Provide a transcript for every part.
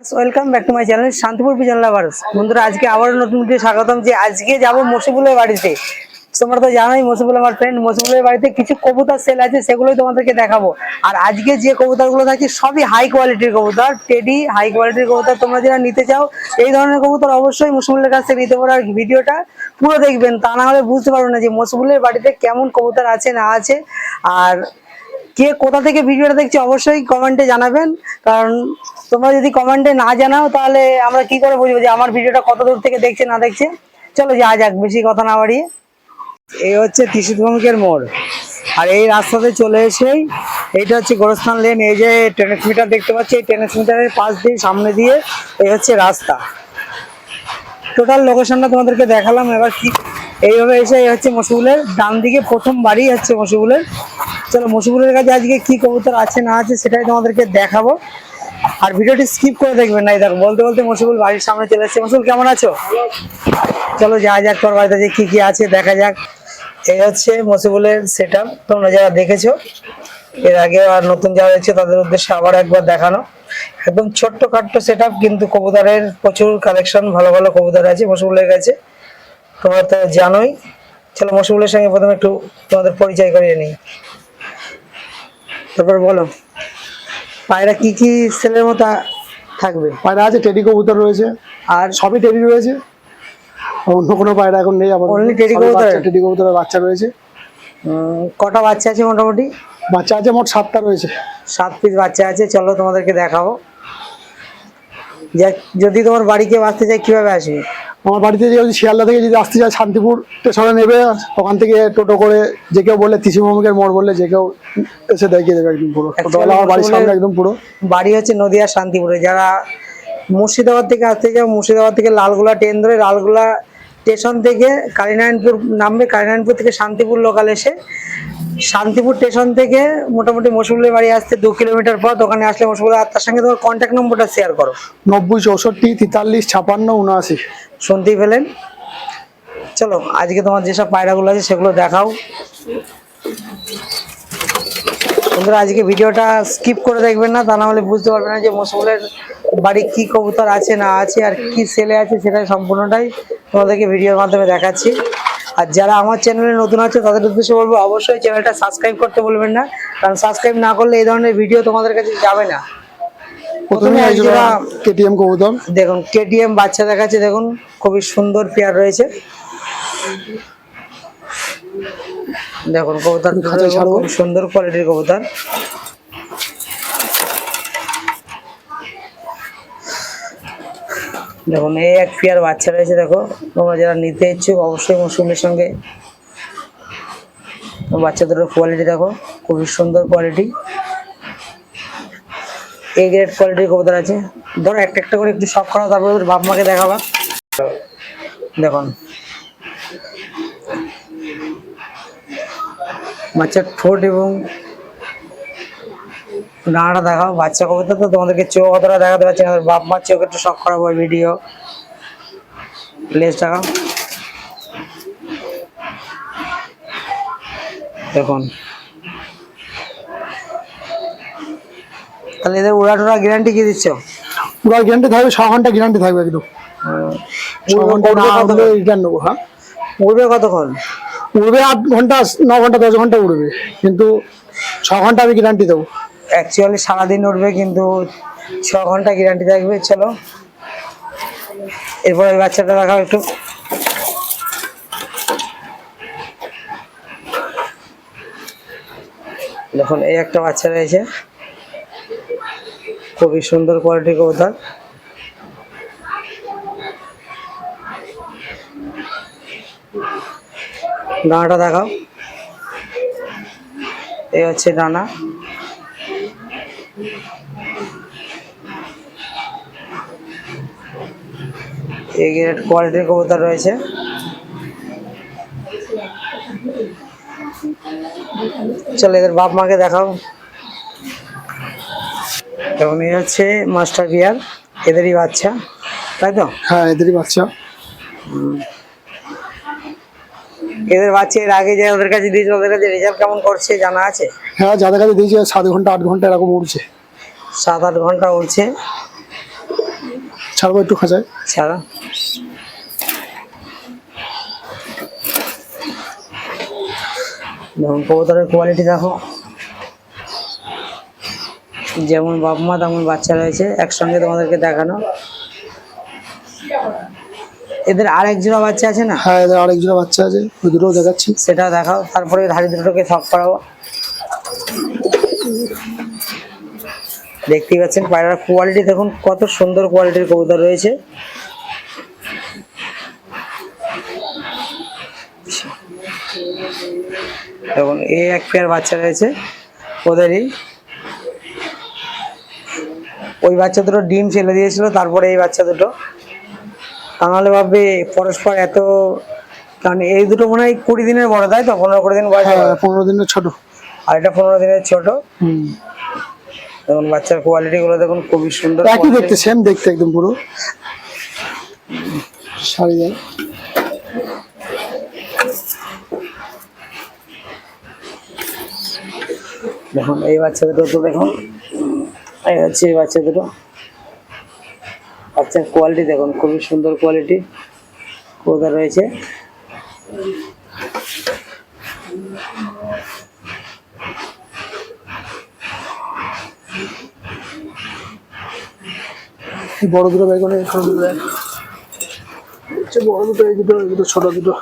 Welcome back to my channel Shantipur pigeon lovers. বন্ধুরা, আজকে আবারও নতুন ভিডিও স্বাগতম। যে আজকে যাব মসিবুলের বাড়িতে। তোমরা তো জানোই মসিবুল আমার ফ্রেন্ড। মসিবুলের বাড়িতে কিছু কবুতর সেল আছে, সেগুলোই তোমাদেরকে দেখাবো। আর আজকে যে কবুতরগুলো থাকছে সবই হাই কোয়ালিটির কবুতর, টেডি হাই কোয়ালিটির কবুতর। তোমরা যারা নিতে চাও এই ধরনের কবুতর অবশ্যই মসিবুলের কাছ থেকে নিতে পারো। আর ভিডিওটা পুরো দেখবেন, তা না হলে বুঝতে পারবে না যে মসিবুলের বাড়িতে কেমন কবুতর আছে না আছে। আর কে কোথা থেকে ভিডিওটা দেখছে অবশ্যই কমেন্টে জানাবেন, কারণ তোমরা যদি কমেন্টে না জানাও তাহলে আমরা কি করে বুঝবো যে আমার ভিডিওটা কত দূর থেকে দেখছে না দেখছে। চলো যা যাক, বেশি কথা না বাড়িয়ে। এই হচ্ছে ত্রিশূলভূমিকের মোড়, আর এই রাস্তাতে চলে এসেই এইটা হচ্ছে গোরস্থান লেন। এই যে ট্রান্সমিটার দেখতে পাচ্ছি, এই ট্রান্সমিটারের পাশ দিয়ে সামনে দিয়ে এই হচ্ছে রাস্তা। টোটাল লোকেশনটা তোমাদেরকে দেখালাম। এবার কি এইভাবে এসে এই হচ্ছে মসিবুলের ডান দিকে প্রথম বাড়ি হচ্ছে মসিবুলের। চলো মসিবুলের কাছে আজকে কি কবুতর আছে না আছে সেটাই তোমাদেরকে দেখাবো, আর ভিডিওটি স্কিপ করে দেখবেন না। এই দেখো বলতে বলতে মসিবুল বাড়ির সামনে চলে এসেছে। মসিবুল, কেমন আছো? চলো যা যাক, তোর বাড়িতে যে কি কি আছে দেখা যাক। এই হচ্ছে মসিবুলের সেট আপ। তোমরা যারা দেখেছো এর আগে আর নতুন যারা দেখছো তাদের উদ্দেশ্যে আবার একবার দেখানো। একদম ছোট্ট খাট্ট সেট আপ, কিন্তু কবুতরের প্রচুর কালেকশন, ভালো ভালো কবুতর আছে মসিবুলের কাছে, তোমরা তো জানোই। চলো মসিবুলের সঙ্গে প্রথমে একটু তোমাদের পরিচয় করিয়ে নিই, তারপর বলো পায়রা কি কি সেলের মতো থাকবে। পায়রা আছে, টেডি কবুতর রয়েছে, আর সবই টেডি রয়েছে। অন্য কোনো পায়রা এখন নেই। আমার অনলি টেডি কবুতর? টেডি কবুতরের বাচ্চা রয়েছে। কটা বাচ্চা আছে মোটামুটি? বাচ্চা আছে মোট 7টা রয়েছে। 7 পিস বাচ্চা আছে। চলো তোমাদেরকে দেখাবো। যদি তোমার বাড়ি কেউ আসতে চায় কিভাবে আসবে? আমার বাড়িতে যদি শিয়ালদা থেকে যদি আসতে চায় শান্তিপুর স্টেশনে নেবে, ওখান থেকে টোটো করে যে কেউ বললে ত্রিশূলভূমিকের মোড় বললে যে কেউ এসে দেখিয়ে দেবে একদম পুরো। টোটোওয়ালা আমার বাড়ির সামনে একদম পুরো। বাড়ি হচ্ছে নদিয়া শান্তিপুরে। যারা মুর্শিদাবাদ থেকে আসতে চাও, মুর্শিদাবাদ থেকে লালগোলা ট্রেন ধরে লালগোলা স্টেশন থেকে কালীনারায়ণপুর নামবে, কালীনারায়ণপুর থেকে শান্তিপুর লোকাল এসে শান্তিপুর স্টেশন থেকে মোটামুটি মসিবুলের বাড়ি আসতে 2 কিলোমিটার পথ। ওখানে আসলে মসিবুল, আর তার সঙ্গে তোমার কন্ট্যাক্ট নম্বরটা শেয়ার করো। 90 64 43 56 79। শুনতেই পেলেন। চলো আজকে তোমার যেসব পায়রাগুলো আছে সেগুলো দেখাও। বন্ধুরা, আজকে ভিডিওটা স্কিপ করে দেখবেন না, তা না হলে বুঝতে পারবেন না যে মসিবুলের বাড়ি কি কবুতর আছে না আছে আর কি সেলে আছে, সেটাই সম্পূর্ণটাই তোমাদেরকে ভিডিওর মাধ্যমে দেখাচ্ছি। আর যারা আমার চ্যানেলে নতুন আছে তাদের উদ্দেশ্যে বলবো অবশ্যই চ্যানেলটা সাবস্ক্রাইব করতে বলবেন না, কারণ সাবস্ক্রাইব না করলে এই ধরনের ভিডিও তোমাদের কাছে যাবে না। প্রথমে কেটিএম কবুতর দেখুন, কেটিএম বাচ্চা দেখাচ্ছে। দেখুন খুবই সুন্দর পেয়ার রয়েছে। দেখুন কবুতর খুব সুন্দর কোয়ালিটির কবুতর। দেখুন এই এক পেয়ার বাচ্চা রয়েছে। দেখো তোমরা যারা নিতে ইচ্ছুক অবশ্যই মৌসুমের সঙ্গে। বাচ্চা দুটোর কোয়ালিটি দেখো, খুবই সুন্দর কোয়ালিটি, এ গ্রেড কোয়ালিটির কবুতর আছে। ধরো একটা একটা করে একটু শখ করা, তারপর বাপ মাকে দেখাবা। দেখুন বাচ্চার ঠোঁট এবং ডানাটা দেখাও। বাচ্চা কবুতর তো তোমাদেরকে চোখ অতটা দেখাতে পারছি না, বাপ মার চোখ একটু শখ করাবো ভিডিও। লেজ দেখাও। দেখুন তাহলে এদের উড়া টুড়া গ্যারান্টি কি দিচ্ছ? পুরো গ্যারান্টি থাকবে, 6 ঘন্টা গ্যারান্টি থাকবে একদম। 6 ঘন্টা না উড়লে রিটার্ন নেবো। হ্যাঁ, উড়বে কতক্ষণ? উড়বে 8 ঘন্টা 9 ঘন্টা 10 ঘন্টা উড়বে, কিন্তু 6 ঘন্টা আমি গ্যারান্টি দেবো। অ্যাকচুয়ালি সারাদিন উড়বে কিন্তু 6 ঘন্টা গ্যারান্টি থাকবে। চলো এরপর এই বাচ্চাটা দেখাও একটু। দেখুন এই একটা বাচ্চা রয়েছে, খুবই সুন্দর কোয়ালিটির কবুতর। ডানাটা দেখাও। এই হচ্ছে ডানা। এই গ্রেড কোয়ালিটির কবুতর রয়েছে। চলো এদের বাপ মাকে দেখাও। এবং এই হচ্ছে মাস্টার বিয়ার, এদেরই বাচ্চা তাই তো? হ্যাঁ, এদেরই বাচ্চা। এদের বাচ্চা এর আগে যে ওদের কাছে দিয়েছে, ওদের কাছে রেজাল্ট কেমন করছে জানা আছে? হ্যাঁ, যাদের কাছে দিয়েছে 7 ঘন্টা 8 ঘন্টা এরকম উড়ছে। 7-8 ঘন্টা উড়ছে। ছাড়বো একটু খাঁচায়। ছাড়া। দেখুন কবুতরের কোয়ালিটি দেখো, যেমন বাপ মা তেমন বাচ্চা রয়েছে একসঙ্গে তোমাদেরকে দেখানো। এদের আরেক জোড়া বাচ্চা আছে না? হ্যাঁ, এদের আরেক জোড়া বাচ্চা আছে, ওই দুটোও দেখাচ্ছি। সেটা দেখাও, তারপরে ধাড়ি দুটোকে শখ করাবো। দেখতেই পাচ্ছেন পায়রার কোয়ালিটি দেখুন, কত সুন্দর কোয়ালিটির কবুতর রয়েছে। দেখুন এই এক পেয়ার বাচ্চা রয়েছে ওদেরই। ওই বাচ্চা দুটো ডিম ছেলে দিয়েছিল, তারপরে এই বাচ্চা দুটো। তাহলে ভাববে পরস্পর এত, কারণ এই দুটো মনে হয় 20 দিনের বড়, তাই তো? 15-20 দিন বয়স। হ্যাঁ, 15 দিনের ছোট, আর এটা 15 দিনের ছোট। দেখুন বাচ্চার কোয়ালিটি গুলো দেখুন, খুবই সুন্দর। একই দেখতে, সেম দেখতে একদম পুরো সারি যায়। দেখুন এই বাচ্চা দুটো তো দেখুন, এই হচ্ছে এই বাচ্চা দুটো। বাচ্চার কোয়ালিটি দেখুন, খুবই সুন্দর কোয়ালিটি কবুতর রয়েছে। বড় দুটো বের করে, ছোট দুটো দেখ। বড় দুটো, এই দুটো, এই দুটো ছোট দুটো।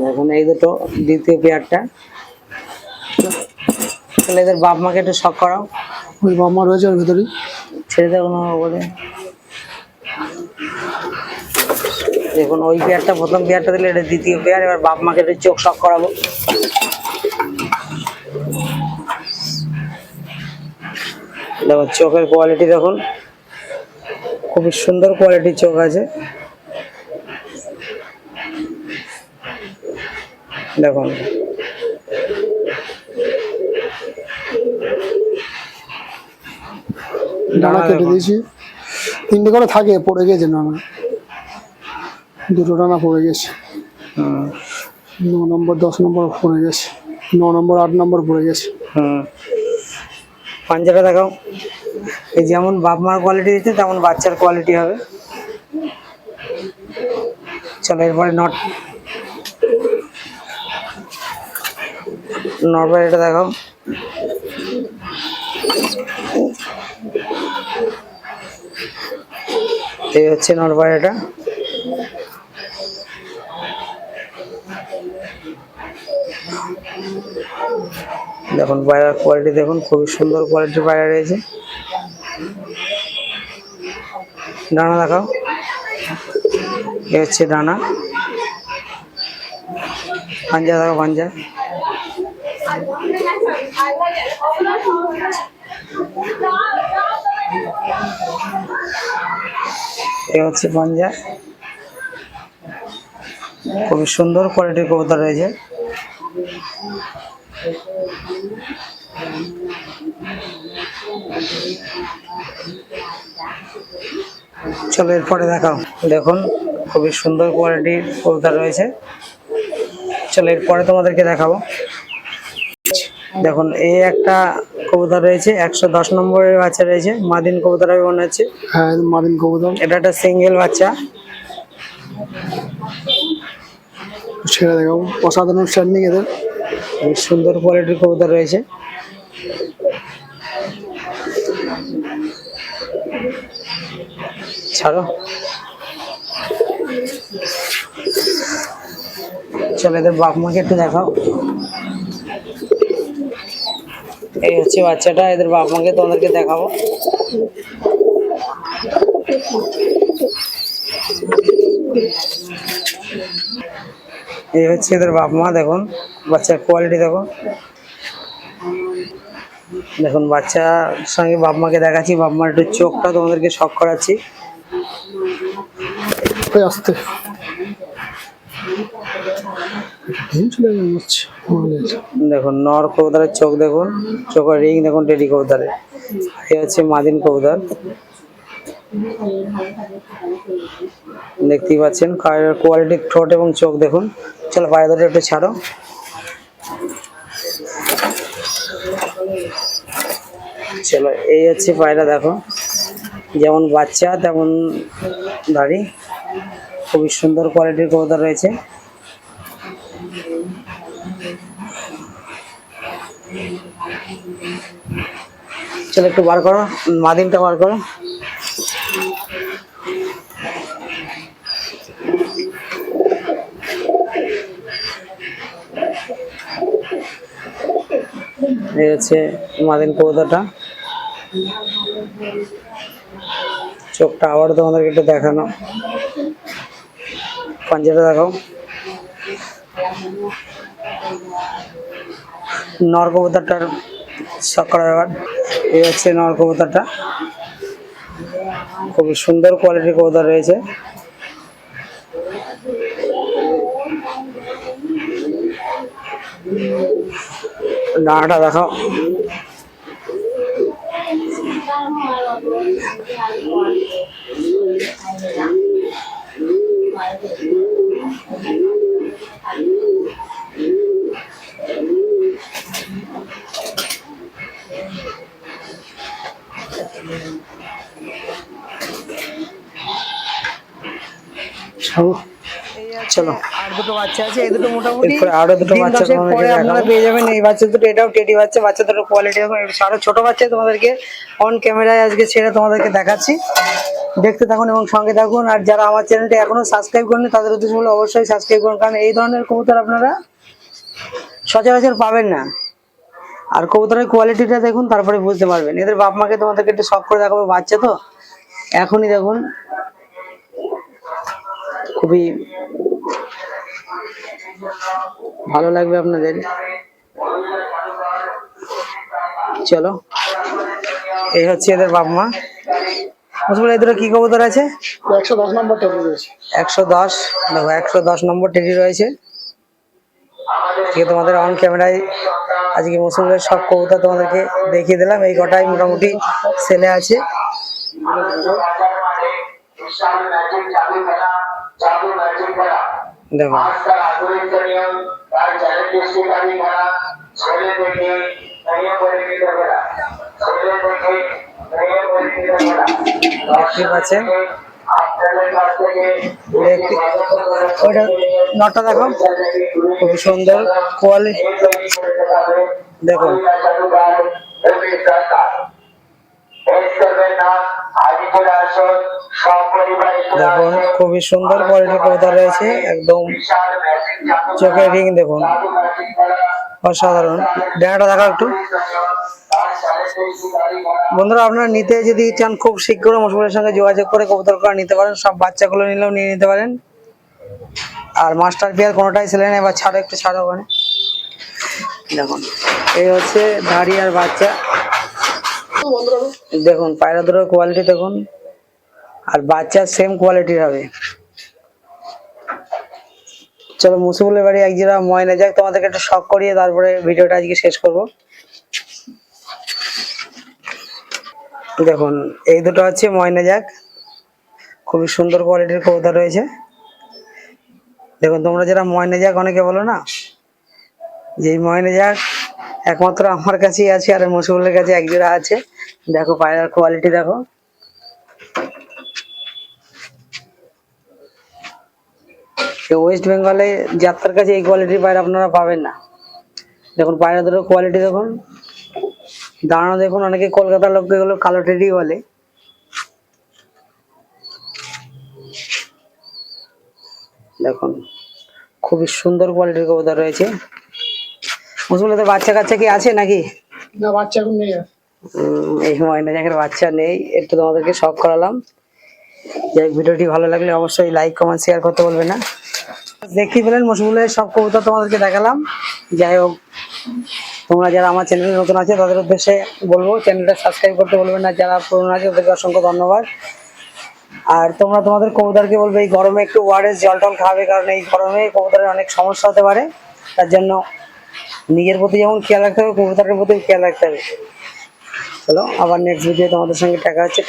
এখন এই দুটো দ্বিতীয় পেয়ারটা। তাহলে এদের বাপ মাকে একটু শখ করাও। ওই বাপ মা রয়েছে ওর ভেতরেই, ছেড়ে দেবো না বলে। দেখুন ওই পেয়ারটা প্রথম পেয়ারটা দিলে, এটা দ্বিতীয় পেয়ার। এবার বাপ মাকে একটু চোখ শখ করাবো। দেখুন চোখের কোয়ালিটি দেখুন, খুবই সুন্দর কোয়ালিটির চোখ আছে। দেখুন ডানা কেটে দিয়েছি, 3টে করে থাকে, পড়ে গেছে ডানা, 2টো ডানা পড়ে গেছে। 9 নম্বর 10 নম্বর পড়ে গেছে, 9 নম্বর 8 নম্বর পড়ে গেছে। পাঞ্জাটা দেখাও। এই যেমন বাপ মার কোয়ালিটি দিচ্ছে তেমন বাচ্চার কোয়ালিটি হবে। চলো এরপরে নর্মাল এটা দেখাও। এই হচ্ছে নরপায়রাটা। দেখুন পায়রার কোয়ালিটি দেখুন, খুবই সুন্দর কোয়ালিটির পায়রা রয়েছে। ডানা দেখাও। এই হচ্ছে ডানা। পাঞ্জা দেখাও, পাঞ্জা। এই হচ্ছে পাঞ্জা। খুবই সুন্দর কোয়ালিটির কবুতর রয়েছে। চলো এরপরে দেখাও। দেখুন খুবই সুন্দর কোয়ালিটির কবুতর রয়েছে। চলো এরপরে তোমাদেরকে দেখাবো। দেখুন এই একটা কবুতর রয়েছে, 110 নম্বরের বাচ্চা রয়েছে। মাদিন কবুতর হবে মনে হচ্ছে। হ্যাঁ, মাদিন কবুতর। এটা একটা সিঙ্গেল বাচ্চা। ছেড়ে দেখাবো, অসাধারণ স্ট্যান্ডিং এদের। খুবই সুন্দর কোয়ালিটির কবুতর রয়েছে। ছাড়ো। চলো এদের বাপ মাকে একটু দেখাও। এই হচ্ছে বাচ্চাটা, এদের বাপ মাকে তোমাদেরকে দেখাবো। এই হচ্ছে এদের বাপ মা। দেখুন বাচ্চার কোয়ালিটি দেখো। দেখুন বাচ্চার সঙ্গে বাপ মাকে দেখাচ্ছি, বাপ মার একটু চোখটা তোমাদেরকে শখ করাচ্ছি। আস্তে দেখুন নর কবুতরের চোখ দেখুন, চোখের রিং দেখুন টেডি কবুতরের। এই হচ্ছে মাদিন কবুতর, দেখতেই পাচ্ছেন কোয়ালিটি, ঠোঁট এবং চোখ দেখুন। চলো পায়ে ধরে একটু ছাড়ো। চলো এই হচ্ছে পায়রা দেখো। যেমন বাচ্চা তেমন দাড়ি, খুবই সুন্দর কোয়ালিটির কবুতর রয়েছে। চলো একটু বার করো, মাদিনটা বার করো। এই হচ্ছে মাদিন কবুতরটা, চোখটা আবার তোমাদেরকে একটু দেখানো, পাঞ্জাটা দেখাও। নর কবুতরটার শখ করার ব্যাপার। এই হচ্ছে নর কবুতরটা, খুবই সুন্দর কোয়ালিটির কবুতর রয়েছে। ডানাটা দেখাও। চলো আর দুটো বাচ্চা আছে, এই দুটো মোটামুটি আরো দুটো বাচ্চা পরে আপনারা পেয়ে যাবেন। এই বাচ্চা দুটো, এটাও টেডি বাচ্চা, বাচ্চা দুটো কোয়ালিটি এখন আরো ছোট বাচ্চা তোমাদেরকে অন ক্যামেরায় আজকে ছেড়ে তোমাদেরকে দেখাচ্ছি, দেখতে থাকুন এবং সঙ্গে থাকুন। আর যারা আমার চ্যানেলটা এখনো সাবস্ক্রাইব করেনি তাদের উদ্দেশ্য হলো অবশ্যই সাবস্ক্রাইব করুন, কারণ এই ধরনের কবুতর আপনারা সচরাচর পাবেন না। আর কবুতরের কোয়ালিটিটা দেখুন, তারপরে বুঝতে পারবেন। এদের বাপ মাকে তোমাদেরকে একটু শখ করে দেখাবো, বাচ্চা তো এখনই দেখুন, খুবই ভালো লাগবে আপনাদের। চলো, এই হচ্ছে এদের বাপ মা। বুঝলে এদের কি কবুতর আছে? 110 নম্বর টেডি রয়েছে। 110, দেখো 110 নম্বর টেডি রয়েছে। তোমাদের অন ক্যামেরায় আজকে মৌসুমের সব কবুতর তোমাদেরকে দেখিয়ে দিলাম। এই কটাই মোটামুটি সেলে আছে। দেখো দেখতে পাচ্ছেন, ওইটা নটা দেখো, খুব সুন্দর কোয়ালিটি। দেখুন দেখুন খুবই সুন্দর কোয়ালিটির কবুতর রয়েছে, একদম চোখের রিং দেখুন, অসাধারণ। ডানাটা দেখো একটু। বন্ধুরা আপনারা নিতে যদি চান খুব শীঘ্র মশগুলের সঙ্গে যোগাযোগ করে কবুতর করা নিতে পারেন। সব বাচ্চাগুলো নিলেও নিয়ে নিতে পারেন। আর মাস্টার পেয়ার কোনোটাই ছেলে নেই, এবার ছাড়ো একটু ছাড়ো ওখানে। দেখুন এই হচ্ছে ধাড়ি আর বাচ্চা, দেখুন পায়রা দুটোর কোয়ালিটি দেখুন, আর বাচ্চা সেম কোয়ালিটির হবে। চলো মুসিবুলের বাড়ি এক জোড়া ময়না যাক, তোমাদেরকে একটু শখ করিয়ে তারপরে ভিডিওটা আজকে শেষ করব। দেখুন এই দুটো হচ্ছে ময়না যাক, খুবই সুন্দর কোয়ালিটির কবুতর রয়েছে। দেখুন তোমরা যারা ময়না যাক অনেকে বলো না, যে ময়না যাক একমাত্র আমার কাছেই আছে, আর মুসিবুলের কাছে এক জোড়া আছে। দেখো পায়রার কোয়ালিটি দেখো, ওয়েস্ট বেঙ্গলে যাত্রার কাছে এই কোয়ালিটির পায়রা আপনারা পাবেন না। দেখুন পায়রা দুটোর কোয়ালিটি দেখুন, দাঁড়ানো দেখুন, অনেকে কলকাতার লোককে এগুলো কালো টেডি বলে। দেখুন খুবই সুন্দর কোয়ালিটির কবুতর রয়েছে। মুসবুল তো বাচ্চা কাচ্চা কি আছে নাকি? না বাচ্চা এখন নেই। এই ময়না জাকের বাচ্চা নেই, একটু তোমাদেরকে শখ করালাম। যাই ভিডিওটি ভালো লাগলে অবশ্যই লাইক কমেন্ট শেয়ার করতে বলবেন না। দেখতেই পেলেন মশগুলের সব কবুতর তোমাদেরকে দেখালাম। যাই হোক তোমরা যারা আমার চ্যানেলে নতুন আছে তাদের উদ্দেশ্যে বলবো চ্যানেলটা সাবস্ক্রাইব করতে বলবেন না, যারা পুরনো আছে তাদেরকে অসংখ্য ধন্যবাদ। আর তোমরা তোমাদের কবুতরকে বলবে এই গরমে একটু ওয়ারেস জল টল খাবে, কারণ এই গরমে কবুতরের অনেক সমস্যা হতে পারে। তার জন্য নিজের প্রতি যেমন খেয়াল রাখতে হবে, কবুতরের প্রতি খেয়াল রাখতে হবে। চলো আবার নেক্সট ভিডিও তোমাদের সঙ্গে দেখা হচ্ছে।